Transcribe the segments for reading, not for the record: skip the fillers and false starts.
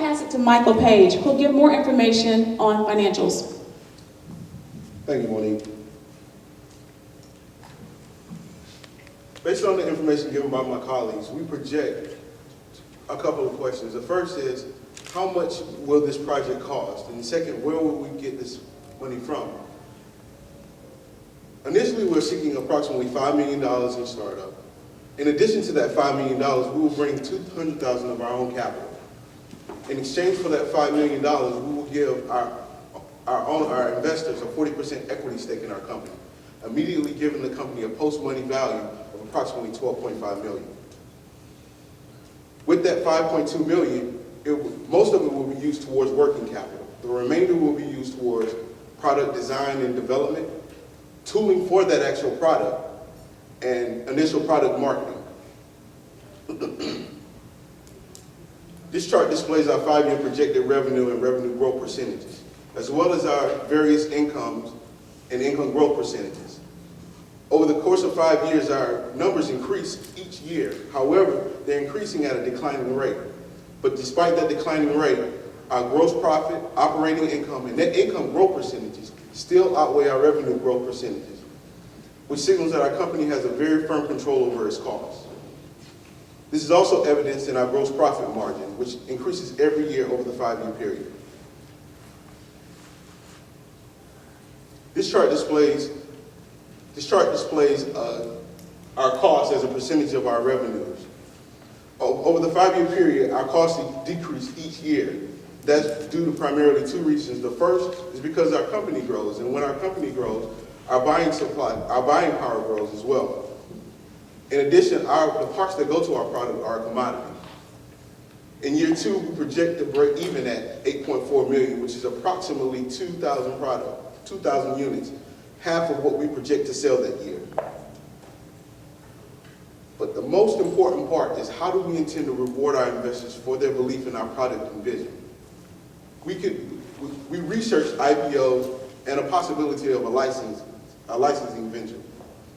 pass it to Michael Page, who'll give more information on financials. Thank you, Monique. Based on the information given by my colleagues, we project a couple of questions. The first is, how much will this project cost? And the second, where will we get this money from? Initially, we're seeking approximately $5 million in startup. In addition to that $5 million, we will bring $200,000 of our own capital. In exchange for that $5 million, we will give our investors a 40% equity stake in our company, immediately giving the company a post-money value of approximately $12.5 million. With that $5.2 million, most of it will be used towards working capital. The remainder will be used towards product design and development, tooling for that actual product, and initial product marketing. This chart displays our 5-year projected revenue and revenue growth percentages, as well as our various incomes and income growth percentages. Over the course of 5 years, our numbers increase each year. However, they're increasing at a declining rate. But despite that declining rate, our gross profit, operating income, and net income growth percentages still outweigh our revenue growth percentages, which signals that our company has a very firm control over its costs. This is also evidenced in our gross profit margin, which increases every year over the 5-year period. This chart displays our costs as a percentage of our revenues. Over the 5-year period, our costs decrease each year. That's due to primarily 2 reasons. The first is because our company grows, and when our company grows, our buying power grows as well. In addition, the parts that go to our product are a commodity. In year 2, we project to break even at $8.4 million, which is approximately 2,000 units, half of what we project to sell that year. But the most important part is, how do we intend to reward our investors for their belief in our product and vision? We researched IPOs and a possibility of a licensing venture.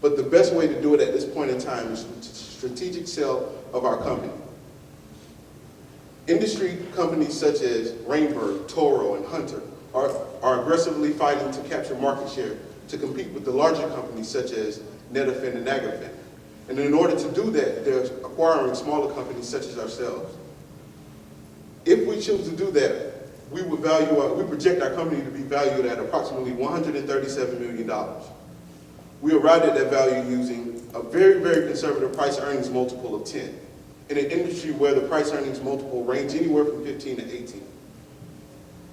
But the best way to do it at this point in time is strategic sale of our company. Industry companies such as Rainbird, Toro, and Hunter are aggressively fighting to capture market share to compete with the larger companies such as Netafim and Agrifin. And in order to do that, they're acquiring smaller companies such as ourselves. If we choose to do that, we project our company to be valued at approximately $137 million. We arrived at that value using a very, very conservative price-earnings multiple of 10, in an industry where the price-earnings multiple range anywhere from 15 to 18.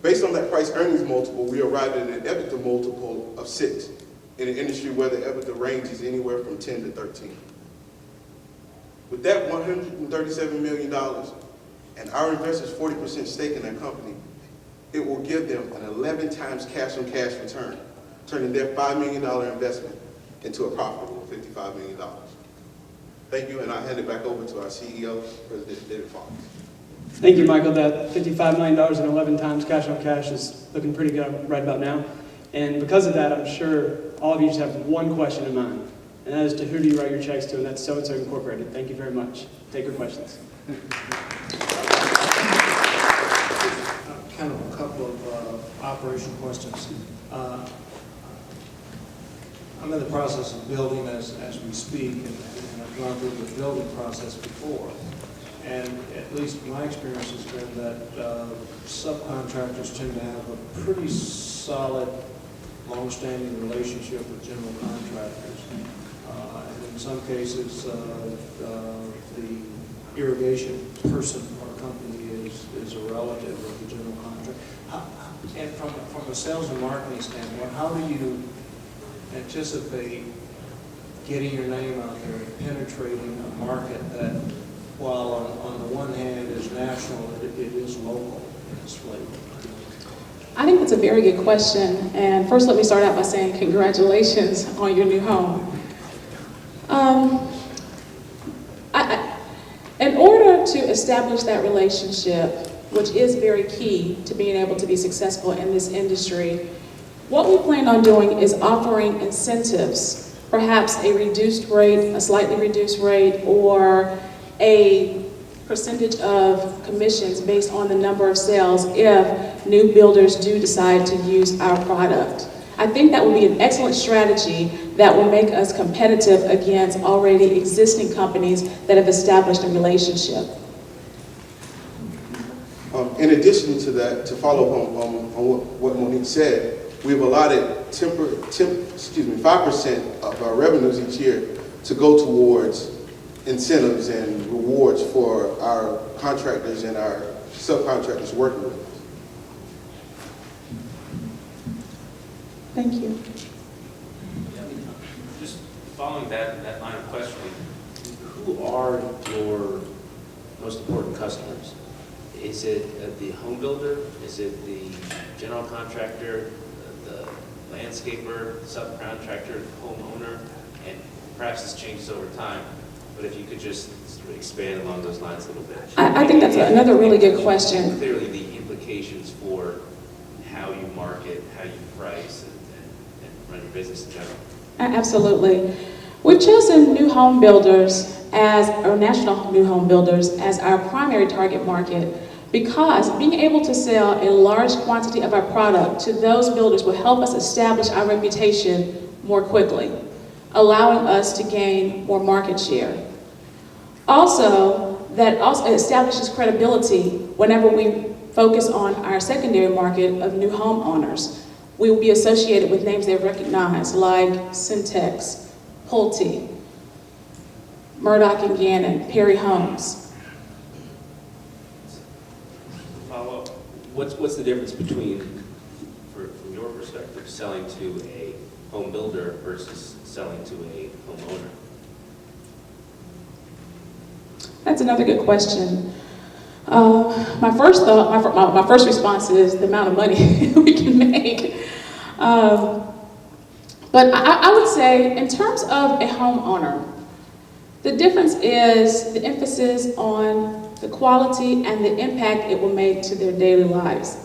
Based on that price-earnings multiple, we arrived at an EBITDA multiple of 6, in an industry where the EBITDA range is anywhere from 10 to 13. With that $137 million and our investors' 40% stake in that company, it will give them an 11 times cash-on-cash return, turning their $5 million investment into a profitable $55 million. Thank you, and I'll hand it back over to our CEO, President David Fox. Thank you, Michael. That $55 million and 11 times cash on cash is looking pretty good right about now. And because of that, I'm sure all of you just have one question in mind, and that is, to who do you write your checks to? And that's So-and-So Incorporated. Thank you very much. Take your questions. Kind of a couple of operation questions. I'm in the process of building as we speak, and I've gone through the building process before. And at least my experience has been that subcontractors tend to have a pretty solid, long-standing relationship with general contractors. And in some cases, the irrigation person or company is a relative of the general contractor. And from a sales and marketing standpoint, how do you anticipate getting your name out there and penetrating a market that, while on the one hand is national, it is local in its flavor? I think that's a very good question. And first, let me start out by saying congratulations on your new home. In order to establish that relationship, which is very key to being able to be successful in this industry, what we plan on doing is offering incentives, perhaps a reduced rate, a slightly reduced rate, or a percentage of commissions based on the number of sales if new builders do decide to use our product. I think that would be an excellent strategy that will make us competitive against already existing companies that have established a relationship. In addition to that, to follow on what Monique said, we've allotted 5% of our revenues each year to go towards incentives and rewards for our contractors and our subcontractors working with us. Thank you. Just following that line of questioning, who are your most important customers? Is it the home builder? Is it the general contractor, the landscaper, subcontractor, homeowner? And perhaps this changes over time, but if you could just sort of expand along those lines a little bit. I think that's another really good question. Clearly the implications for how you market, how you price, and run your business in general. Absolutely. We've chosen new home builders or national new home builders as our primary target market because being able to sell a large quantity of our product to those builders will help us establish our reputation more quickly, allowing us to gain more market share. That also establishes credibility whenever we focus on our secondary market of new homeowners. We will be associated with names they recognize like Syntex, Pulte, Murdoch and Gannon, Perry Homes. Follow up. What's the difference between, from your perspective, selling to a home builder versus selling to a homeowner? That's another good question. My first thought, my first response is the amount of money we can make. But I would say, in terms of a homeowner, the difference is the emphasis on the quality and the impact it will make to their daily lives.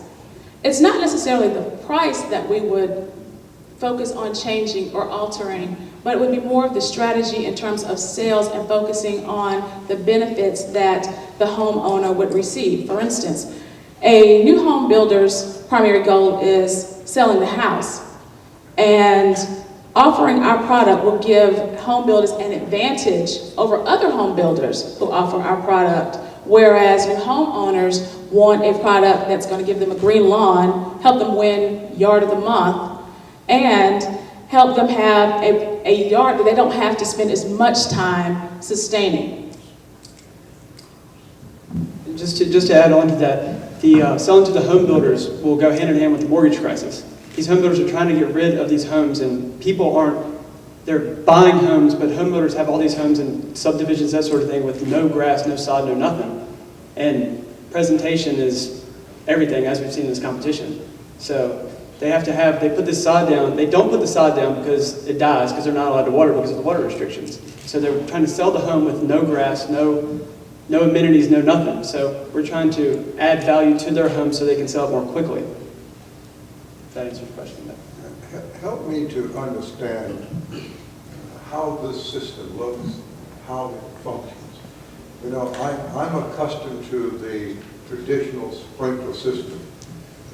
It's not necessarily the price that we would focus on changing or altering, but it would be more of the strategy in terms of sales and focusing on the benefits that the homeowner would receive. For instance, a new home builder's primary goal is selling the house, and offering our product will give home builders an advantage over other home builders who offer our product, whereas new homeowners want a product that's going to give them a green lawn, help them win Yard of the Month, and help them have a yard that they don't have to spend as much time sustaining. Just to add on to that, the selling to the home builders will go hand in hand with the mortgage crisis. These home builders are trying to get rid of these homes, and people they're buying homes, but home builders have all these homes in subdivisions, that sort of thing, with no grass, no sod, no nothing. And presentation is everything, as we've seen in this competition. So they put this sod down. They don't put the sod down because it dies, because they're not allowed to water because of the water restrictions. So they're trying to sell the home with no grass, no amenities, no nothing. So we're trying to add value to their home so they can sell it more quickly. If that answers your question. Help me to understand how this system looks, how it functions. You know, I'm accustomed to the traditional sprinkler system,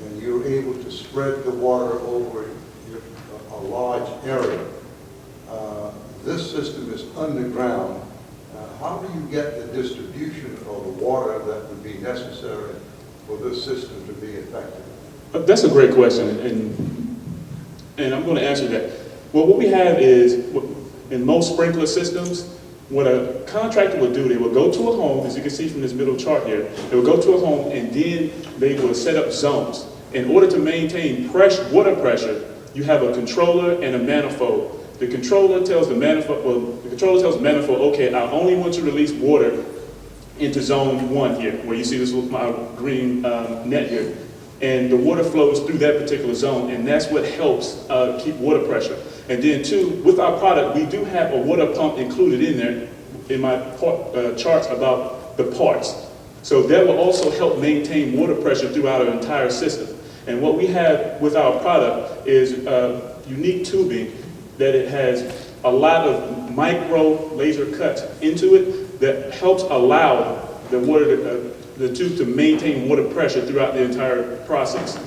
and you're able to spread the water over a large area. This system is underground. How do you get the distribution of the water that would be necessary for this system to be effective? That's a great question, and I'm going to answer that. Well, what we have is, in most sprinkler systems, what a contractor will do, they will go to a home, as you can see from this middle chart here, they will go to a home and then they will set up zones. In order to maintain water pressure, you have a controller and a manifold. The controller tells the manifold, okay, I only want to release water into zone 1 here, where you see this with my green net here. And the water flows through that particular zone, and that's what helps keep water pressure. And then 2, with our product, we do have a water pump included in there in my charts about the parts. So that will also help maintain water pressure throughout our entire system. And what we have with our product is unique tubing that it has a lot of micro laser cuts into it that helps allow the tube to maintain water pressure throughout the entire process.